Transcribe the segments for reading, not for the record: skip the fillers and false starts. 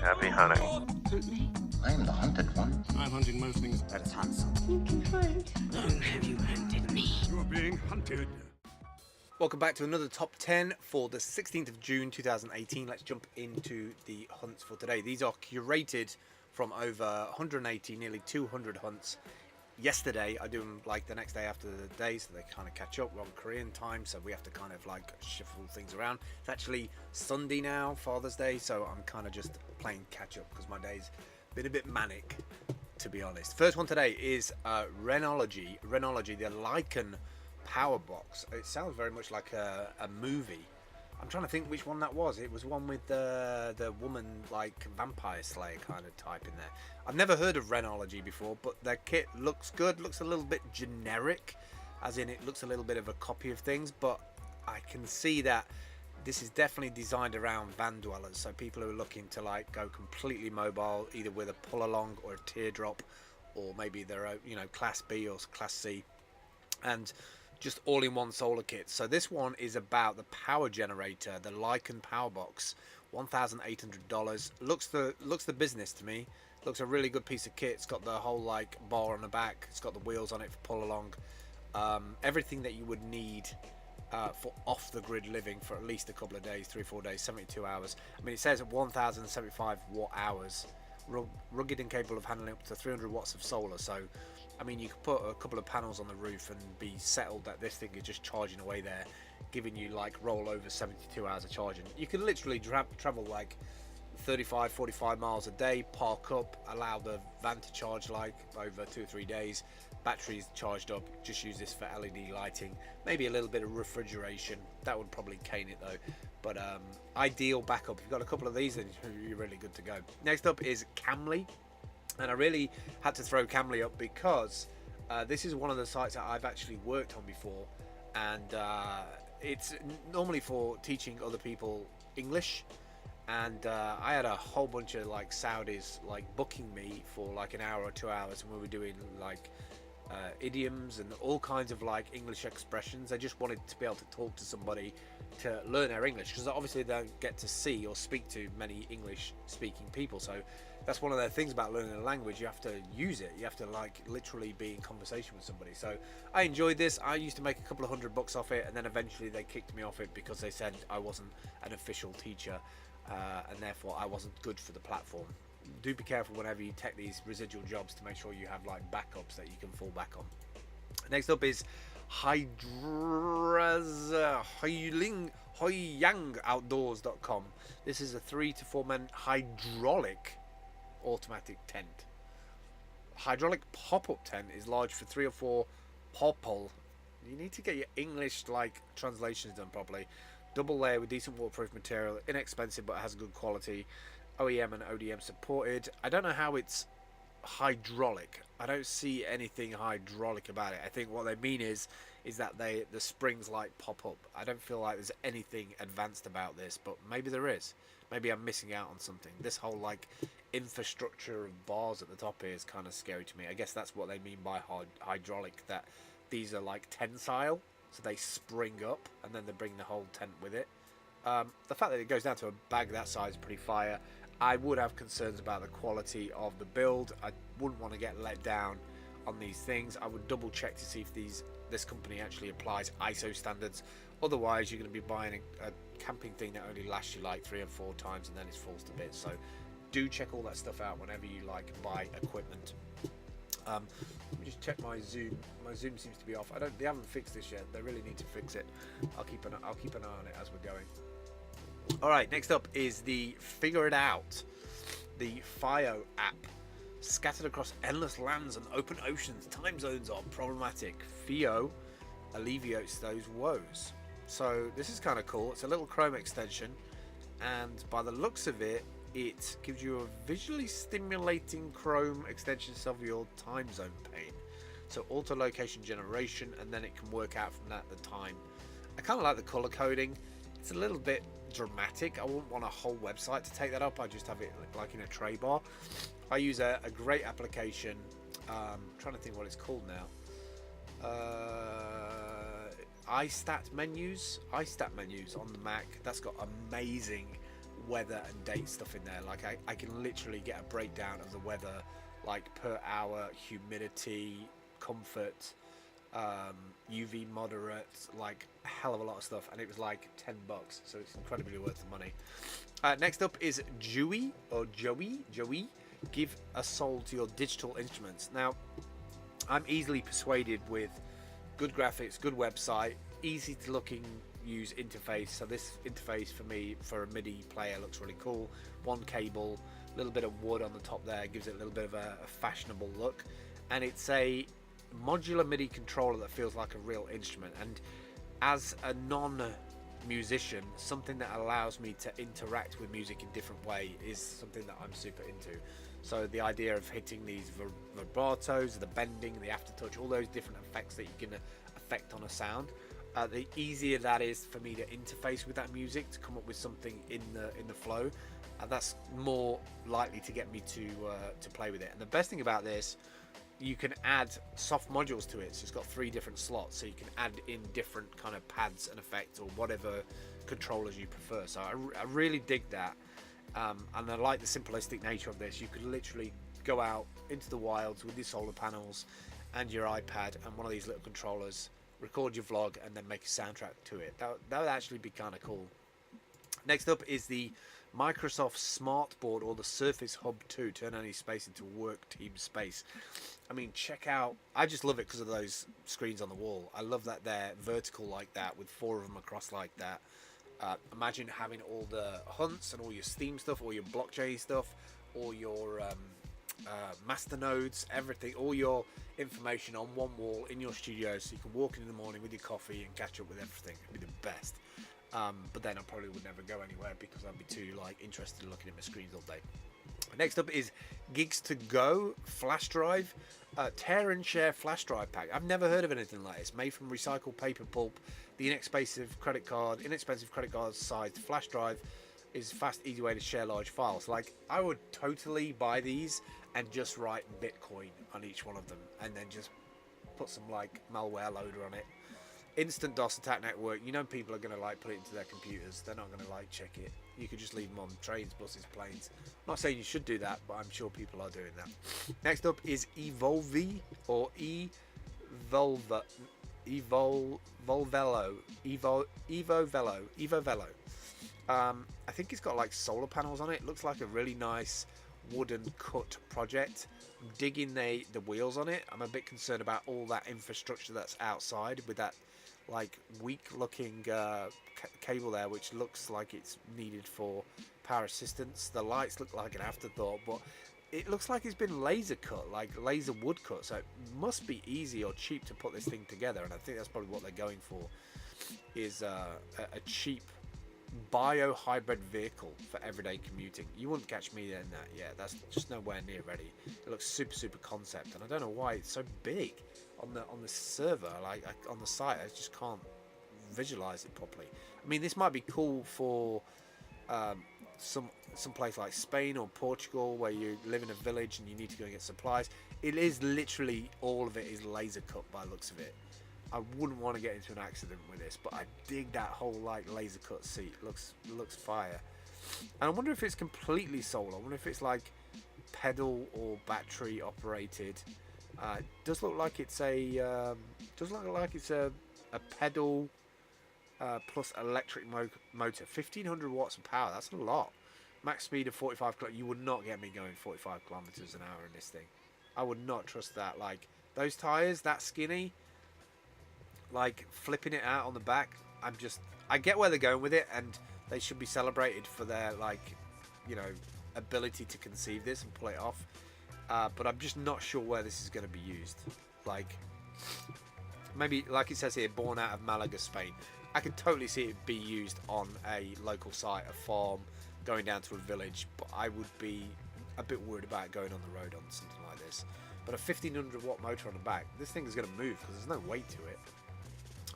Happy hunting. Hunt me. I am the hunted one. I'm hunting most things. Let us hunt something. You can hunt. Long have you hunted me? You're being hunted. Welcome back to another top 10 for the 16th of June 2018. Let's jump into the hunts for today. These are curated from over 180, nearly 200 hunts. Yesterday, I do them like the next day after the day, so they kind of catch up. We're on Korean time, so we have to kind of like shuffle things around. It's actually Sunday now, Father's Day, so I'm kind of just playing catch up because my day's been a bit manic, to be honest. First one today is Renology, the Lycan Power Box. It sounds very much like a movie. I'm trying to think which one that was. It was one with the woman like vampire slayer kind of type in there. I've never heard of Renology before, but their kit looks good. Looks a little bit generic, as in it looks a little bit of a copy of things, but I can see that this is definitely designed around van dwellers, so people who are looking to like go completely mobile, either with a pull along or a teardrop, or maybe they're class B or class C, and just all-in-one solar kit. So this one is about the power generator, the Lycan Power Box, $1,800. Looks the business to me. Looks a really good piece of kit. It's got the whole like bar on the back. It's got the wheels on it for pull along. Everything that you would need for off-the-grid living for at least a couple of days, 3-4 days, 72 hours. I mean, it says 1,075 watt hours, rugged and capable of handling up to 300 watts of solar. So I mean, you could put a couple of panels on the roof and be settled that this thing is just charging away there, giving you like roll over 72 hours of charging. You can literally travel like 35, 45 miles a day, park up, allow the van to charge like over 2 or 3 days. Batteries charged up, just use this for LED lighting, maybe a little bit of refrigeration. That would probably cane it though. But ideal backup. If you've got a couple of these, then you're really good to go. Next up is Camly. And I really had to throw Camly up because this is one of the sites that I've actually worked on before, and it's normally for teaching other people English. And I had a whole bunch of like Saudis like booking me for like an hour or 2 hours, and we were doing like idioms and all kinds of like English expressions. They just wanted to be able to talk to somebody to learn their English, because obviously they don't get to see or speak to many English speaking people. So that's one of the things about learning a language. You have to use it. You have to like literally be in conversation with somebody. So I enjoyed this. I used to make a couple of $100 off it, and then eventually they kicked me off it because they said I wasn't an official teacher, and therefore I wasn't good for the platform. Do be careful whenever you take these residual jobs to make sure you have like backups that you can fall back on. Next up is HoYangOutdoors.com. This is a 3 to 4 man hydraulic automatic tent. Hydraulic pop-up tent is large for 3 or 4 people. You need to get your English like translations done properly. Double layer with decent waterproof material, inexpensive but has good quality. OEM and ODM supported. I don't know how it's hydraulic. I don't see anything hydraulic about it. I think what they mean is that the springs like pop up. I don't feel like there's anything advanced about this, but maybe there is. Maybe I'm missing out on something. This whole like infrastructure of bars at the top here is kind of scary to me. I guess that's what they mean by hydraulic, that these are like tensile, so they spring up and then they bring the whole tent with it. The fact that it goes down to a bag that size is pretty fire. I would have concerns about the quality of the build. I wouldn't want to get let down on these things. I would double check to see if this company actually applies ISO standards. Otherwise, you're going to be buying a camping thing that only lasts you like 3 or 4 times and then it falls to bits. So do check all that stuff out whenever you like buy equipment. Let me just check my zoom. My zoom seems to be off. They haven't fixed this yet. They really need to fix it. I'll keep an eye on it as we're going. Alright, next up is the Figure It Out, the FIO app. Scattered across endless lands and open oceans, time zones are problematic. FIO alleviates those woes. So this is kind of cool. It's a little Chrome extension, and by the looks of it, it gives you a visually stimulating Chrome extension of your time zone pane. So auto location generation, and then it can work out from that the time. I kind of like the color coding. It's a little bit dramatic. I wouldn't want a whole website to take that up. I just have it like in a tray bar. I use a great application. Trying to think what it's called now. iStat menus on the Mac. That's got amazing weather and date stuff in there. Like I can literally get a breakdown of the weather, like per hour, humidity, comfort, UV moderate, like a hell of a lot of stuff, and it was like $10, so it's incredibly worth the money. Next up is Joey. Give a soul to your digital instruments. Now, I'm easily persuaded with good graphics, good website, easy to looking use interface. So this interface for me for a MIDI player looks really cool. One cable, a little bit of wood on the top there, gives it a little bit of a fashionable look, and it's a modular MIDI controller that feels like a real instrument. And as a non-musician, something that allows me to interact with music in different way is something that I'm super into. So the idea of hitting these vibratos, the bending, the aftertouch, all those different effects that you can affect on a sound, the easier that is for me to interface with that music, to come up with something in the flow, that's more likely to get me to play with it. And the best thing about this, you can add soft modules to it. So it's got 3 different slots, so you can add in different kind of pads and effects or whatever controllers you prefer. So I really dig that. And I like the simplistic nature of this. You could literally go out into the wilds with your solar panels and your iPad and one of these little controllers, record your vlog, and then make a soundtrack to it. That would actually be kind of cool. Next up is the Microsoft Smartboard, or the Surface Hub 2. Turn any space into work team space. I mean, check out, I just love it because of those screens on the wall. I love that they're vertical like that, with 4 of them across like that. Imagine having all the hunts and all your Steam stuff, all your blockchain stuff, all your master nodes, everything, all your information on one wall in your studio, so you can walk in the morning with your coffee and catch up with everything. It'd be the best. But then I probably would never go anywhere because I'd be too interested in looking at my screens all day. Next up is Gigs to Go flash drive, tear and share flash drive pack. I've never heard of anything like this. Made from recycled paper pulp, the inexpensive credit card sized flash drive is a fast, easy way to share large files. Like, I would totally buy these and just write Bitcoin on each one of them, and then just put some malware loader on it. Instant DOS attack network. You know, people are going to put it into their computers. They're not going to check it. You could just leave them on trains, buses, planes. I'm not saying you should do that, but I'm sure people are doing that. Next up is Evolvi, or Evolvelo. I think it's got solar panels on it. Looks like a really nice wooden cut project. I'm digging the wheels on it. I'm a bit concerned about all that infrastructure that's outside with that weak looking cable there, which looks like it's needed for power assistance. The lights look like an afterthought, but it looks like it's been laser cut, laser wood cut, so it must be easy or cheap to put this thing together. And I think that's probably what they're going for, is a cheap bio hybrid vehicle for everyday commuting. You wouldn't catch me in that. Yeah, that's just nowhere near ready. It looks super concept, and I don't know why it's so big on the server, on the site. I just can't visualize it properly. I mean, this might be cool for some place like Spain or Portugal, where you live in a village and you need to go and get supplies. It is literally, all of it is laser cut by the looks of it. I wouldn't want to get into an accident with this, but I dig that whole laser cut seat. Looks fire. And I wonder if it's completely solar. I wonder if it's pedal or battery operated. It does look like it's a pedal plus electric motor. 1500 watts of power. That's a lot. Max speed of 45 km. You would not get me going 45 kilometers an hour in this thing. I would not trust that. Those tires that skinny, flipping it out on the back. I get where they're going with it, and they should be celebrated for their ability to conceive this and pull it off. But I'm just not sure where this is going to be used. Maybe, like it says here, born out of Malaga, Spain. I can totally see it be used on a local site, a farm, going down to a village, but I would be a bit worried about going on the road on something like this. But a 1500 watt motor on the back, this thing is going to move because there's no weight to it.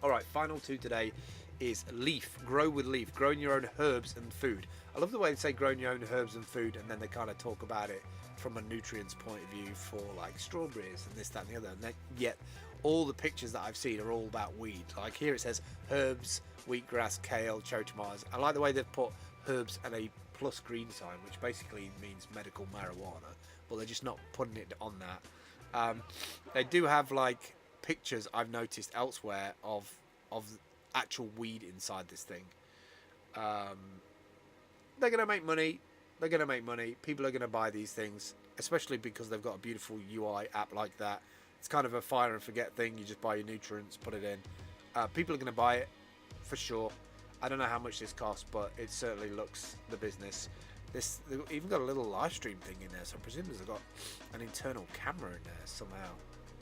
Alright, final two today is Leaf. Grow with Leaf. Growing your own herbs and food. I love the way they say growing your own herbs and food, and then they kind of talk about it from a nutrients point of view for strawberries and this, that and the other. And yet all the pictures that I've seen are all about weed. Here it says herbs, wheatgrass, kale, cherry tomatoes. I like the way they've put herbs and a plus green sign, which basically means medical marijuana, but they're just not putting it on that. They do have like pictures I've noticed elsewhere of actual weed inside this thing. They're gonna make money. They're gonna make money. People are gonna buy these things, especially because they've got a beautiful UI app like that. It's kind of a fire and forget thing. You just buy your nutrients, put it in. People are gonna buy it for sure. I don't know how much this costs, but it certainly looks the business. They've even got a little live stream thing in there, so I presume they've got an internal camera in there somehow.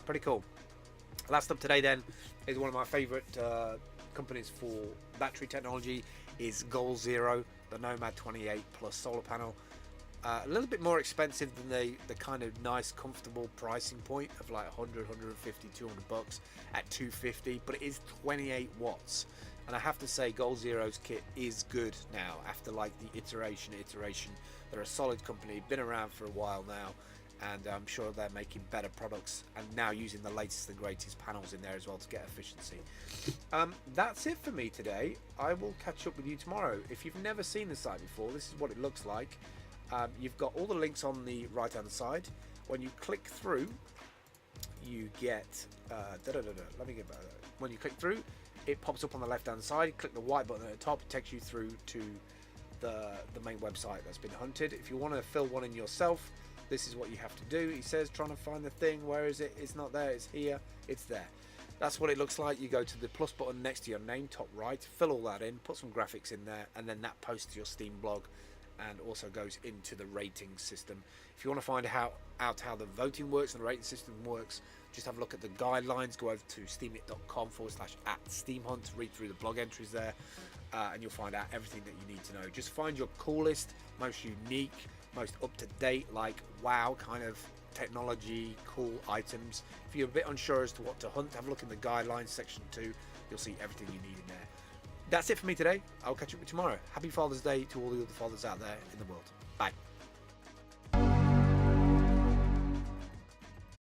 Pretty cool. Last up today then is one of my favourite companies for battery technology is Goal Zero, the Nomad 28 Plus solar panel. A little bit more expensive than the kind of nice comfortable pricing point of like 100, 150, 200 bucks at 250, but it is 28 watts. And I have to say Goal Zero's kit is good now after like the iteration. They're a solid company, been around for a while now, and I'm sure they're making better products and now using the latest and greatest panels in there as well to get efficiency. That's it for me today. I will catch up with you tomorrow. If you've never seen the site before, this is what it looks like. You've got all the links on the right hand side. When you click through, you get let me get back. When you click through, it pops up on the left hand side. Click the white button at the top, it takes you through to the main website that's been hunted. If you want to fill one in yourself, this is what you have to do. He says trying to find the thing. Where is it? It's not there. It's here. It's there. That's what it looks like. You go to the plus button next to your name, top right, fill all that in, put some graphics in there, and then that posts to your Steam blog and also goes into the rating system. If you want to find out how the voting works and the rating system works, just have a look at the guidelines. Go over to steamit.com/@steamhunt, read through the blog entries there, and you'll find out everything that you need to know. Just find your coolest, most unique, most up-to-date, like wow kind of technology, cool items. If you're a bit unsure as to what to hunt, have a look in the guidelines section 2. You'll see everything you need in there. That's it for me today. I'll catch up with you tomorrow. Happy Father's Day to all the other fathers out there in the world. Bye.